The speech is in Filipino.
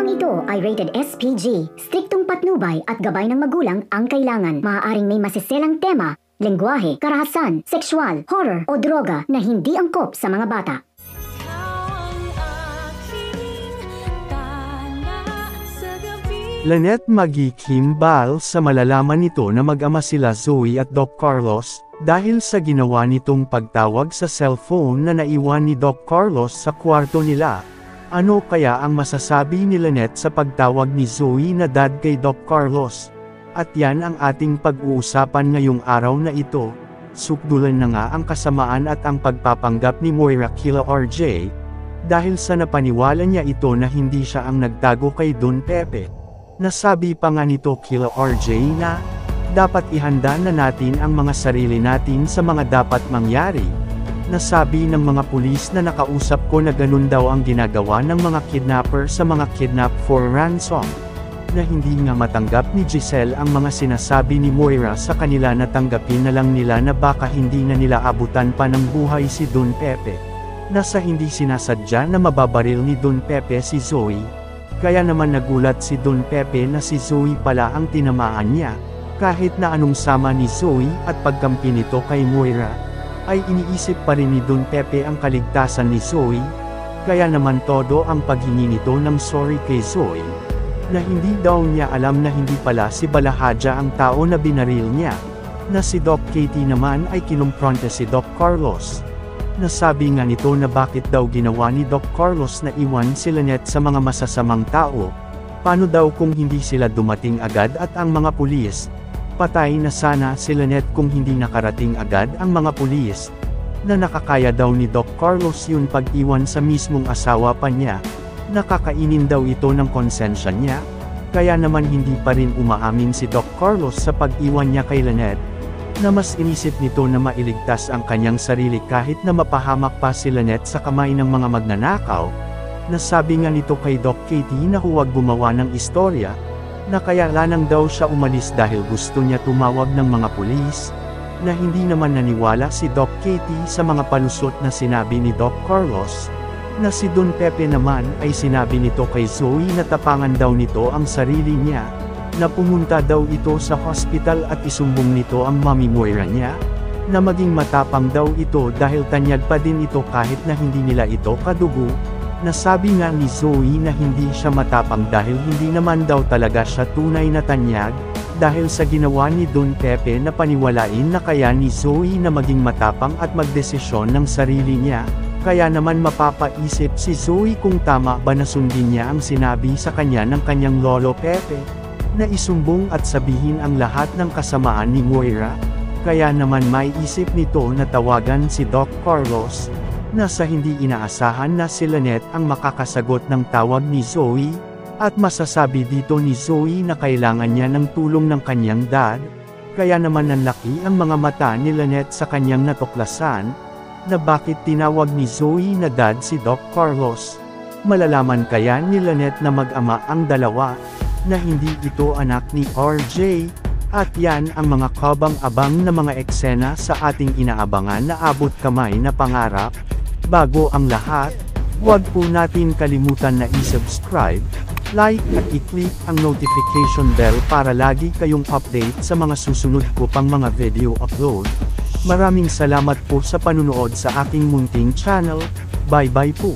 Programang ito ay rated SPG. Striktong patnubay at gabay ng magulang ang kailangan. Maaaring may masiselang tema, lengguwahe, karahasan, sexual, horror o droga na hindi angkop sa mga bata. Lynette magkikimbal sa malalaman nito na mag-ama sila Zoe at Doc Carlos, dahil sa ginawa nitong pagtawag sa cellphone na naiwan ni Doc Carlos sa kwarto nila. Ano kaya ang masasabi ni Lynette sa pagtawag ni Zoe na dad kay Doc Carlos? At yan ang ating pag-uusapan ngayong araw na ito. Sukdulan na nga ang kasamaan at ang pagpapanggap ni Moira kila RJ, dahil sa napaniwala niya ito na hindi siya ang nagtago kay Don Pepe. Nasabi pa nga nito kila RJ na, dapat ihanda na natin ang mga sarili natin sa mga dapat mangyari. Nasabi ng mga pulis na nakausap ko na ganun daw ang ginagawa ng mga kidnapper sa mga kidnap for ransom. Na hindi nga matanggap ni Giselle ang mga sinasabi ni Moira sa kanila na tanggapin na lang nila na baka hindi na nila abutan pa ng buhay si Don Pepe. Nasa hindi sinasadya na mababaril ni Don Pepe si Zoe. Kaya naman nagulat si Don Pepe na si Zoe pala ang tinamaan niya. Kahit na anong sama ni Zoe at pagkampi nito kay Moira, ay iniisip pa rin ni Don Pepe ang kaligtasan ni Zoe. Kaya naman todo ang paghingi nito ng sorry kay Zoe, na hindi daw niya alam na hindi pala si Balahadja ang tao na binaril niya, na si Doc Katie naman ay kinumpronte si Doc Carlos. Nasabi nga nito na bakit daw ginawa ni Doc Carlos na iwan si Lynette sa mga masasamang tao. Paano daw kung hindi sila dumating agad at ang mga pulis? Patay na sana si Lynette kung hindi nakarating agad ang mga pulis. Na nakakaya daw ni Doc Carlos yun pag-iwan sa mismong asawa pa niya. Nakakainin daw ito ng konsensya niya. Kaya naman hindi pa rin umaamin si Doc Carlos sa pag-iwan niya kay Lynette. Na mas inisip nito na mailigtas ang kanyang sarili kahit na mapahamak pa si Lynette sa kamay ng mga magnanakaw. Nasabi nga nito kay Doc Katie na huwag gumawa ng istorya, na kaya lanang daw siya umalis dahil gusto niya tumawag ng mga pulis, na hindi naman naniwala si Doc Katie sa mga palusot na sinabi ni Doc Carlos, na si Don Pepe naman ay sinabi nito kay Zoe na tapangan daw nito ang sarili niya, na pumunta daw ito sa hospital at isumbong nito ang mami Moira niya, na maging matapang daw ito dahil tanyag pa din ito kahit na hindi nila ito kadugo. Nasabi nga ni Zoe na hindi siya matapang dahil hindi naman daw talaga siya tunay na tanyag, dahil sa ginawa ni Don Pepe na paniwalain na kaya ni Zoe na maging matapang at magdesisyon ng sarili niya. Kaya naman mapapaisip si Zoe kung tama ba na sundin niya ang sinabi sa kanya ng kanyang lolo Pepe, na isumbong at sabihin ang lahat ng kasamaan ni Moira. Kaya naman maiisip nito na tawagan si Doc Carlos, na sa hindi inaasahan na si Lynette ang makakasagot ng tawag ni Zoe, at masasabi dito ni Zoe na kailangan niya ng tulong ng kanyang dad. Kaya naman nanlaki ang mga mata ni Lynette sa kanyang natuklasan, na bakit tinawag ni Zoe na dad si Doc Carlos. Malalaman kaya ni Lynette na mag-ama ang dalawa, na hindi ito anak ni RJ, at yan ang mga kabang-abang na mga eksena sa ating inaabangan na abot kamay na pangarap. Bago ang lahat, huwag po natin kalimutan na i-subscribe, like at i-click ang notification bell para lagi kayong update sa mga susunod ko pang mga video upload. Maraming salamat po sa panunood sa aking munting channel. Bye bye po.